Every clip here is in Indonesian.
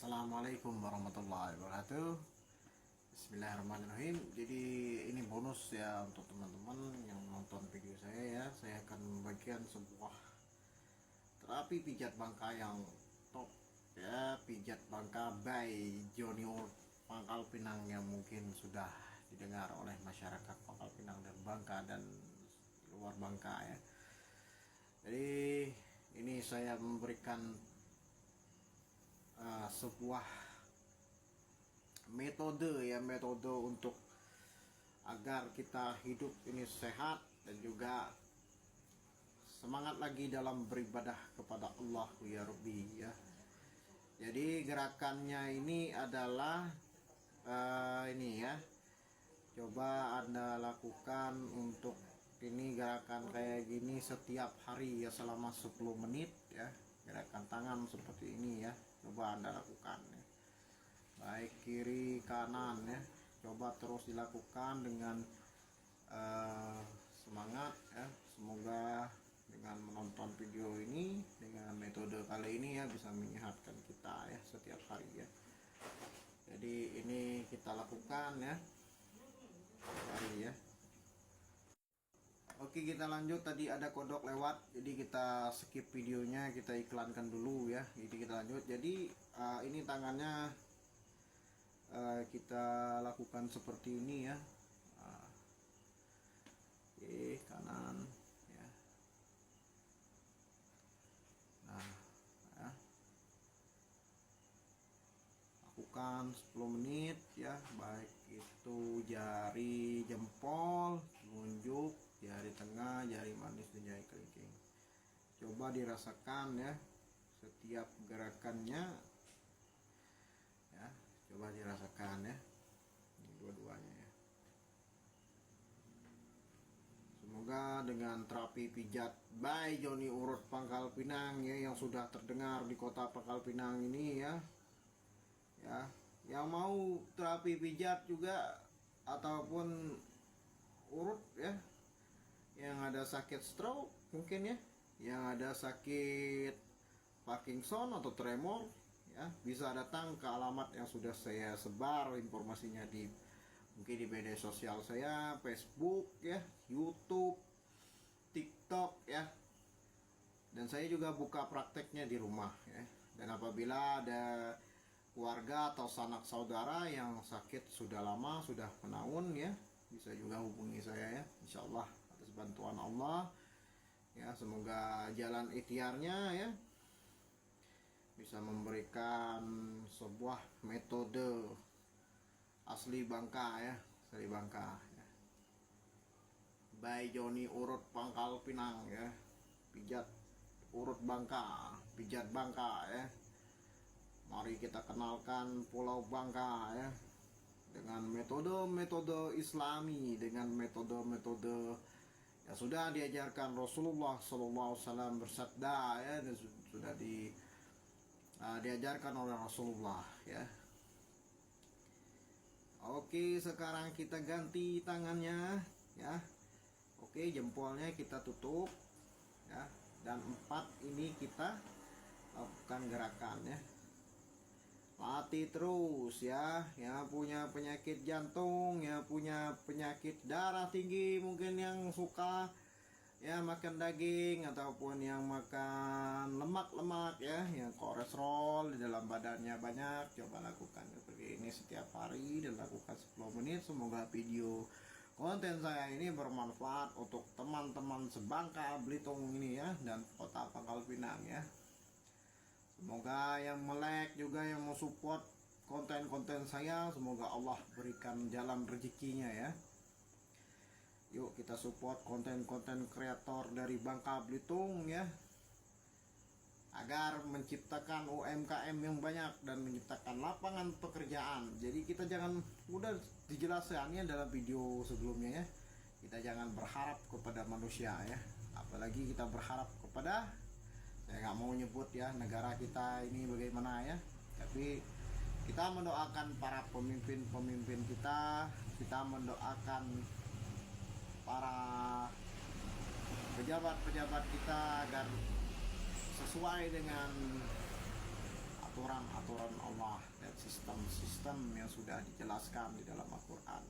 Assalamualaikum warahmatullahi wabarakatuh. Bismillahirrahmanirrahim. Jadi ini bonus ya untuk teman-teman yang nonton video saya ya. Saya akan membagikan sebuah terapi pijat bangka yang top ya, pijat bangka by Johnny Pangkal Pinang, yang mungkin sudah didengar oleh masyarakat Pangkal Pinang dan Bangka dan luar Bangka ya. Jadi ini saya memberikan sebuah metode untuk agar kita hidup ini sehat dan juga semangat lagi dalam beribadah kepada Allah ya Rabbi ya. Jadi gerakannya ini adalah ini ya, coba Anda lakukan untuk ini gerakan kayak gini setiap hari ya, selama 10 menit ya. Gerakan tangan seperti ini ya, coba Anda lakukan ya, baik kiri kanan ya, coba terus dilakukan dengan semangat ya. Semoga dengan menonton video ini dengan metode kali ini ya bisa menyehatkan kita ya setiap hari ya. Jadi ini kita lakukan ya hari ya. Oke, kita lanjut. Tadi ada kodok lewat, jadi kita skip videonya, kita iklankan dulu ya. Jadi kita lanjut. Jadi ini tangannya kita lakukan seperti ini ya. Oke, kanan ya. Nah ya, lakukan 10 menit ya, baik itu jari jempol, telunjuk, jari tengah, jari manis, dan jari kelingking. Coba dirasakan ya setiap gerakannya ya, coba dirasakan ya, ini dua-duanya ya. Semoga dengan terapi pijat by Johnny Urut Pangkal Pinang ya, yang sudah terdengar di kota Pangkal Pinang ini ya, ya, yang mau terapi pijat juga ataupun urut ya, yang ada sakit stroke mungkin ya, yang ada sakit Parkinson atau tremor ya, bisa datang ke alamat yang sudah saya sebar informasinya di mungkin di media sosial saya, Facebook ya, YouTube, TikTok ya. Dan saya juga buka prakteknya di rumah ya. Dan apabila ada keluarga atau sanak saudara yang sakit sudah lama, sudah menaun ya, bisa juga hubungi saya ya, insya Allah atas bantuan Allah ya. Semoga jalan ikhtiarnya ya bisa memberikan sebuah metode asli Bangka ya, asli Bangka ya, by Johnny Urut Pangkal Pinang ya, pijat urut Bangka, pijat Bangka ya. Mari kita kenalkan Pulau Bangka ya, dengan metode-metode Islami, dengan metode-metode yang sudah diajarkan Rasulullah SAW bersabda ya, dan sudah diajarkan oleh Rasulullah ya. Oke, sekarang kita ganti tangannya ya. Oke, jempolnya kita tutup ya, dan 4 ini kita lakukan gerakan ya. Latih terus ya, yang punya penyakit jantung, yang punya penyakit darah tinggi, mungkin yang suka ya makan daging ataupun yang makan lemak-lemak ya, yang kolesterol di dalam badannya banyak, coba lakukan seperti ini setiap hari dan lakukan 10 menit. Semoga video konten saya ini bermanfaat untuk teman-teman sebangka Belitung ini ya, dan kota Pangkal Pinang ya. Semoga yang melek juga, yang mau support konten-konten saya, semoga Allah berikan jalan rezekinya ya. Yuk kita support konten-konten kreator dari Bangka Belitung ya, agar menciptakan UMKM yang banyak dan menciptakan lapangan pekerjaan. Jadi kita jangan, udah dijelaskannya dalam video sebelumnya ya, kita jangan berharap kepada manusia ya, apalagi kita berharap kepada, saya nggak mau nyebut ya negara kita ini bagaimana ya, tapi kita mendoakan para pemimpin-pemimpin kita mendoakan para pejabat-pejabat kita agar sesuai dengan aturan-aturan Allah Allah dan sistem-sistem yang sudah dijelaskan di dalam Al-Quran.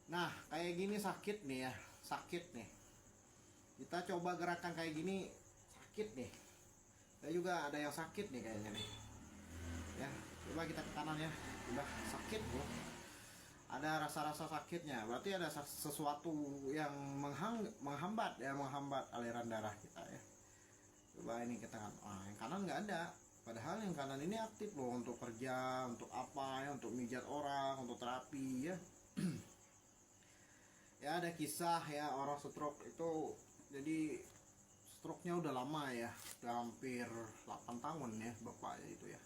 Nah, kayak gini sakit nih ya, sakit nih. Kita coba gerakan kayak gini, sakit nih. Saya juga ada yang sakit nih kayaknya nih. Ya, coba kita ke kanan ya. Udah sakit bro. Ada rasa-rasa sakitnya. Berarti ada sesuatu yang menghambat aliran darah kita ya. Coba ini kita kan, yang kanan nggak ada. Padahal yang kanan ini aktif loh untuk kerja, untuk apa ya, untuk mijat orang, untuk terapi ya. Ya ada kisah ya orang stroke itu, jadi stroke-nya udah lama ya, udah hampir 8 tahun ya bapaknya itu ya.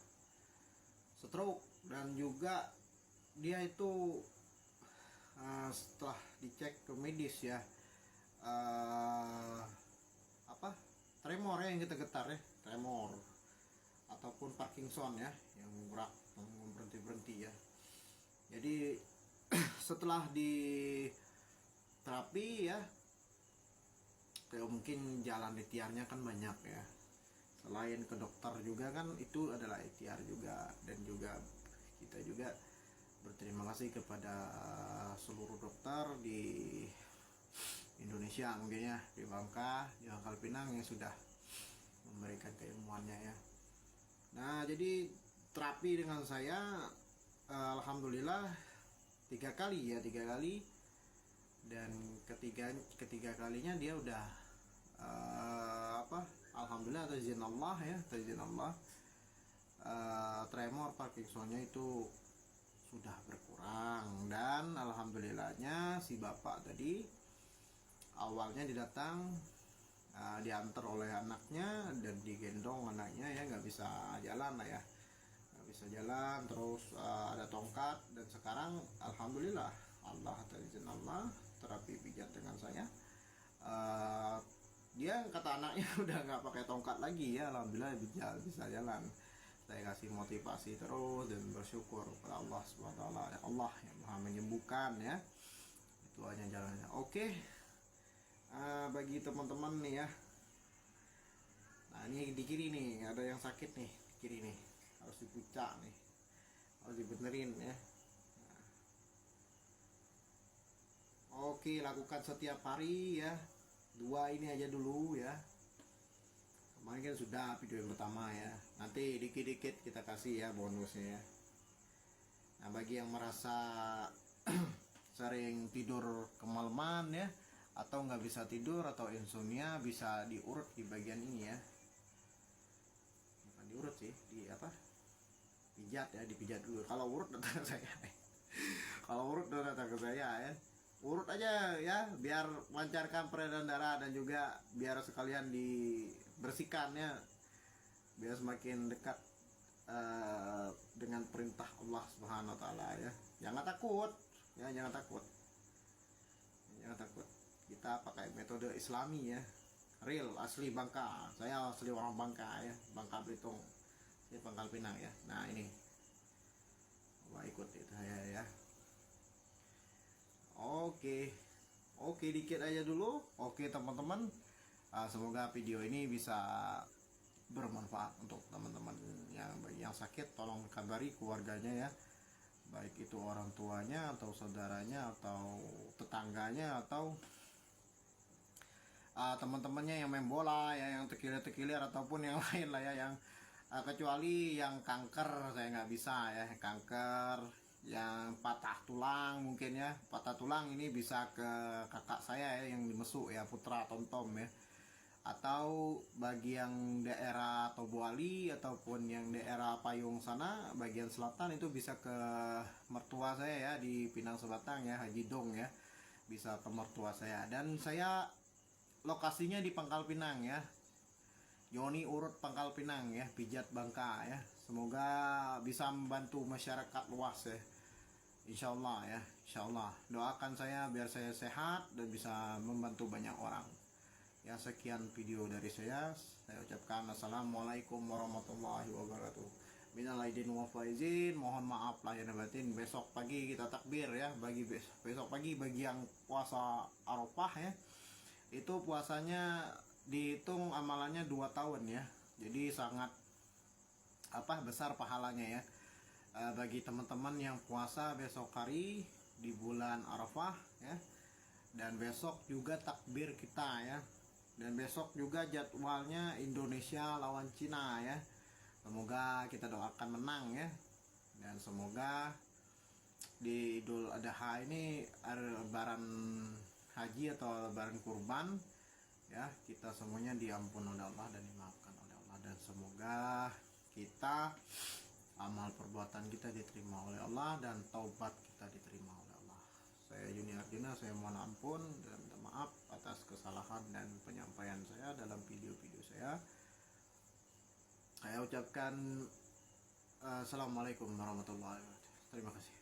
Stroke, dan juga dia itu setelah dicek ke medis ya, tremor ya, yang kita getar ya, tremor ataupun Parkinson ya, yang gerak berhenti ya. Jadi setelah di terapi ya, mungkin jalan ikhtiarnya kan banyak ya, selain ke dokter juga kan itu adalah ikhtiar juga, dan juga kita juga berterima kasih kepada seluruh dokter di Indonesia mungkin ya, di Bangka, di Pangkal Pinang yang sudah memberikan keilmuannya ya. Nah jadi terapi dengan saya alhamdulillah 3 kali, dan ketiga kalinya dia udah alhamdulillah atas izin Allah ya, tremor Parkinsonnya itu sudah berkurang, dan alhamdulillahnya si bapak tadi awalnya diantar oleh anaknya dan digendong anaknya ya, nggak bisa jalan lah ya, nggak bisa jalan, terus ada tongkat, dan sekarang alhamdulillah Allah atas izin Allah terapi pijat dengan saya, dia kata anaknya udah nggak pakai tongkat lagi ya, alhamdulillah bisa jalan. Saya kasih motivasi terus dan bersyukur kepada Allah SWT, ya Allah yang maha menyembuhkan ya, itu hanya jalannya. Oke. Bagi teman-teman nih ya, nah ini di kiri nih ada yang sakit nih, di kiri nih harus dipucak nih, harus dibenerin ya. Oke, lakukan setiap hari ya, 2 ini aja dulu ya. Kemarin kan sudah video yang pertama ya, nanti dikit-dikit kita kasih ya bonusnya ya. Nah bagi yang merasa sering tidur kemalaman ya, atau nggak bisa tidur atau insomnia, bisa diurut di bagian ini ya, bukan diurut sih, pijat ya, dipijat dulu. Kalau urut datang ke saya kalau urut datang ke saya ya, urut aja ya, biar lancarkan peredaran darah, dan juga biar sekalian dibersihkan ya, biar semakin dekat dengan perintah Allah Subhanahu wa taala ya. Jangan takut ya, jangan takut. Kita pakai metode Islami ya, real asli Bangka. Saya asli orang Bangka ya, Bangka Belitung, di Pangkal Pinang ya. Nah ini coba ikut itu saya ya. Oke, dikit aja dulu. Oke teman-teman, semoga video ini bisa bermanfaat untuk teman-teman yang sakit. Tolong kabari keluarganya ya, baik itu orang tuanya atau saudaranya atau tetangganya atau teman-temannya yang main bola ya, yang tekilir ataupun yang lain lah ya, yang kecuali yang kanker saya nggak bisa ya, kanker, yang patah tulang mungkin ya, patah tulang ini bisa ke kakak saya ya, yang di Mesuk ya, Putra Tontom ya, atau bagi yang daerah Tobuali ataupun yang daerah Payung sana bagian selatan itu bisa ke mertua saya ya di Pinang Sebatang ya, Haji Dong ya, bisa ke mertua saya. Dan saya lokasinya di Pangkal Pinang ya, Joni Urut Pangkal Pinang ya, pijat Bangka ya. Semoga bisa membantu masyarakat luas ya, insyaallah ya, insyaallah. Doakan saya biar saya sehat dan bisa membantu banyak orang ya. Sekian video dari saya ucapkan assalamualaikum warahmatullahi wabarakatuh. Minal aidin wal faizin, mohon maaf lahir dan batin. Besok pagi kita takbir ya, besok pagi bagi yang puasa Arafah ya, itu puasanya dihitung amalannya 2 tahun ya, jadi sangat besar pahalanya ya. Bagi teman-teman yang puasa besok hari di bulan Arafah ya, dan besok juga takbir kita ya, dan besok juga jadwalnya Indonesia lawan Cina ya. Semoga kita doakan menang ya, dan semoga di Idul Adha ini lebaran haji atau lebaran kurban ya, kita semuanya diampun oleh Allah dan dimaafkan oleh Allah, dan semoga kita amal perbuatan kita diterima oleh Allah dan taubat kita diterima oleh Allah. Saya Yuni Arjuna, saya mohon ampun dan minta maaf atas kesalahan dan penyampaian saya dalam video-video saya. Saya ucapkan assalamualaikum warahmatullahi wabarakatuh. Terima kasih.